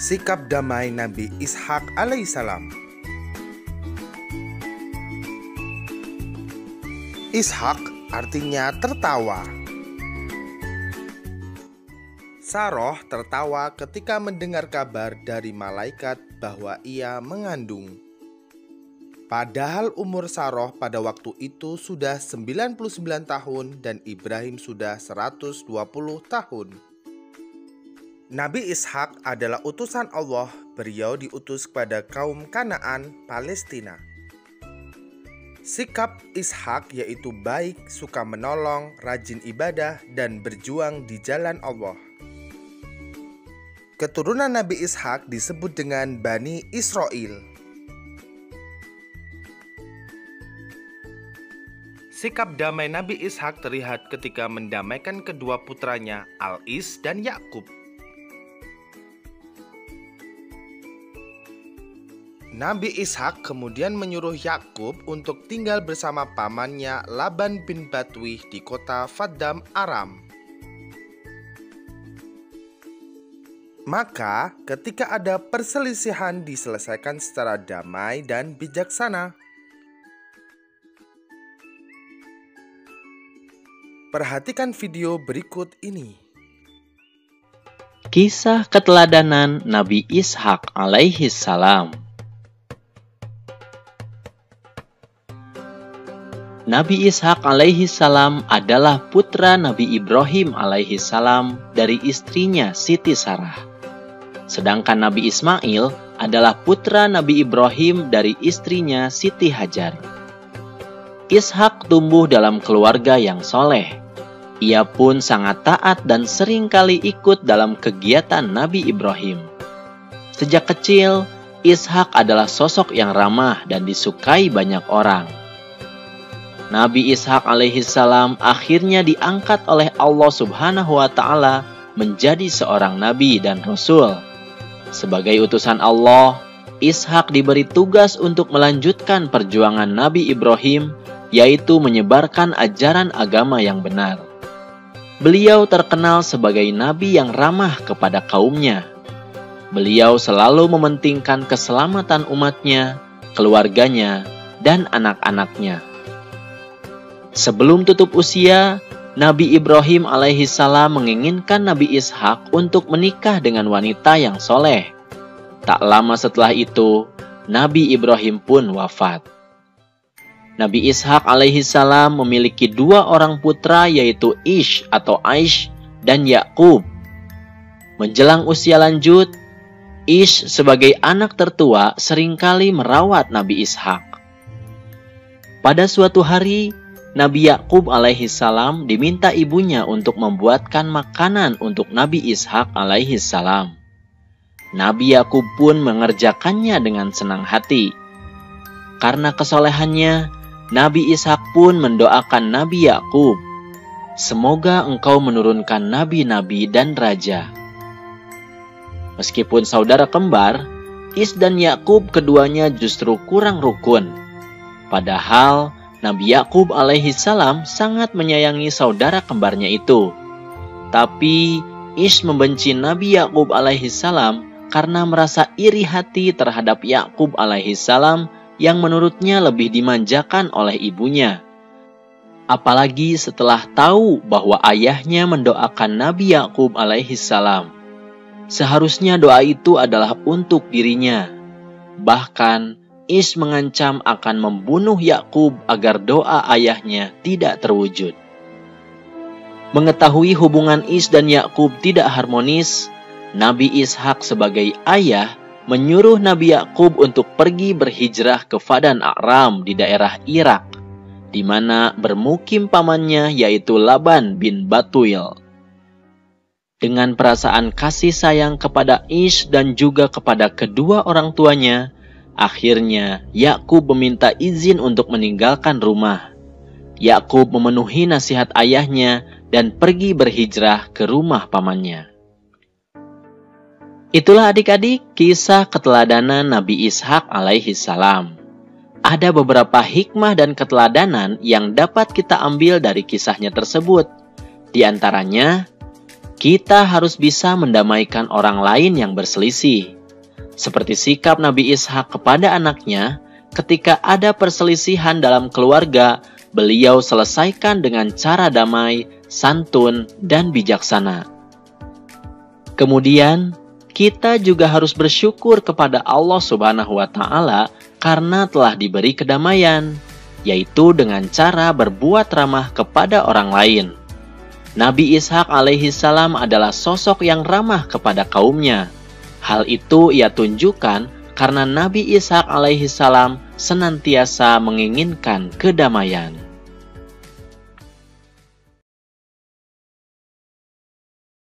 Sikap damai Nabi Ishak alaihissalam. Ishak artinya tertawa. Saroh tertawa ketika mendengar kabar dari malaikat bahwa ia mengandung. Padahal umur Saroh pada waktu itu sudah 99 tahun dan Ibrahim sudah 120 tahun. Nabi Ishak adalah utusan Allah. Beliau diutus kepada kaum Kanaan, Palestina. Sikap Ishak yaitu baik, suka menolong, rajin ibadah, dan berjuang di jalan Allah. Keturunan Nabi Ishak disebut dengan Bani Israel. Sikap damai Nabi Ishak terlihat ketika mendamaikan kedua putranya, Al-Is dan Yakub. Nabi Ishak kemudian menyuruh Yakub untuk tinggal bersama pamannya Laban bin Batwih di kota Faddam Aram. Maka ketika ada perselisihan diselesaikan secara damai dan bijaksana. Perhatikan video berikut ini. Kisah keteladanan Nabi Ishak alaihissalam. Nabi Ishak alaihissalam adalah putra Nabi Ibrahim alaihissalam dari istrinya Siti Sarah. Sedangkan Nabi Ismail adalah putra Nabi Ibrahim dari istrinya Siti Hajar. Ishak tumbuh dalam keluarga yang soleh. Ia pun sangat taat dan seringkali ikut dalam kegiatan Nabi Ibrahim. Sejak kecil, Ishak adalah sosok yang ramah dan disukai banyak orang. Nabi Ishak alaihissalam akhirnya diangkat oleh Allah Subhanahu wa Ta'ala menjadi seorang nabi dan rasul. Sebagai utusan Allah, Ishak diberi tugas untuk melanjutkan perjuangan Nabi Ibrahim, yaitu menyebarkan ajaran agama yang benar. Beliau terkenal sebagai nabi yang ramah kepada kaumnya. Beliau selalu mementingkan keselamatan umatnya, keluarganya, dan anak-anaknya. Sebelum tutup usia, Nabi Ibrahim alaihissalam menginginkan Nabi Ishak untuk menikah dengan wanita yang soleh. Tak lama setelah itu, Nabi Ibrahim pun wafat. Nabi Ishak alaihissalam memiliki dua orang putra, yaitu Ish atau Aish dan Yakub. Menjelang usia lanjut, Ish sebagai anak tertua seringkali merawat Nabi Ishak. Pada suatu hari, Nabi Yakub alaihissalam diminta ibunya untuk membuatkan makanan untuk Nabi Ishak alaihissalam. Nabi Yakub pun mengerjakannya dengan senang hati. Karena kesolehannya, Nabi Ishak pun mendoakan Nabi Yakub, "Semoga engkau menurunkan nabi-nabi dan raja." Meskipun saudara kembar, Ish dan Yakub keduanya justru kurang rukun. Padahal Nabi Yakub alaihissalam sangat menyayangi saudara kembarnya itu. Tapi Ish membenci Nabi Yakub alaihissalam karena merasa iri hati terhadap Yakub alaihissalam yang menurutnya lebih dimanjakan oleh ibunya. Apalagi setelah tahu bahwa ayahnya mendoakan Nabi Yakub alaihissalam. Seharusnya doa itu adalah untuk dirinya. Bahkan Ish mengancam akan membunuh Yakub agar doa ayahnya tidak terwujud. Mengetahui hubungan Ish dan Yakub tidak harmonis, Nabi Ishak sebagai ayah menyuruh Nabi Yakub untuk pergi berhijrah ke Paddan Aram di daerah Irak, di mana bermukim pamannya yaitu Laban bin Batwil. Dengan perasaan kasih sayang kepada Ish dan juga kepada kedua orang tuanya, akhirnya Yakub meminta izin untuk meninggalkan rumah. Yakub memenuhi nasihat ayahnya dan pergi berhijrah ke rumah pamannya. Itulah adik-adik kisah keteladanan Nabi Ishak alaihissalam. Ada beberapa hikmah dan keteladanan yang dapat kita ambil dari kisahnya tersebut. Di antaranya, Kita harus bisa mendamaikan orang lain yang berselisih. Seperti sikap Nabi Ishak kepada anaknya, ketika ada perselisihan dalam keluarga, beliau selesaikan dengan cara damai, santun, dan bijaksana. Kemudian, kita juga harus bersyukur kepada Allah Subhanahu wa Ta'ala karena telah diberi kedamaian, yaitu dengan cara berbuat ramah kepada orang lain. Nabi Ishak alaihissalam adalah sosok yang ramah kepada kaumnya. Hal itu ia tunjukkan karena Nabi Ishak alaihissalam senantiasa menginginkan kedamaian.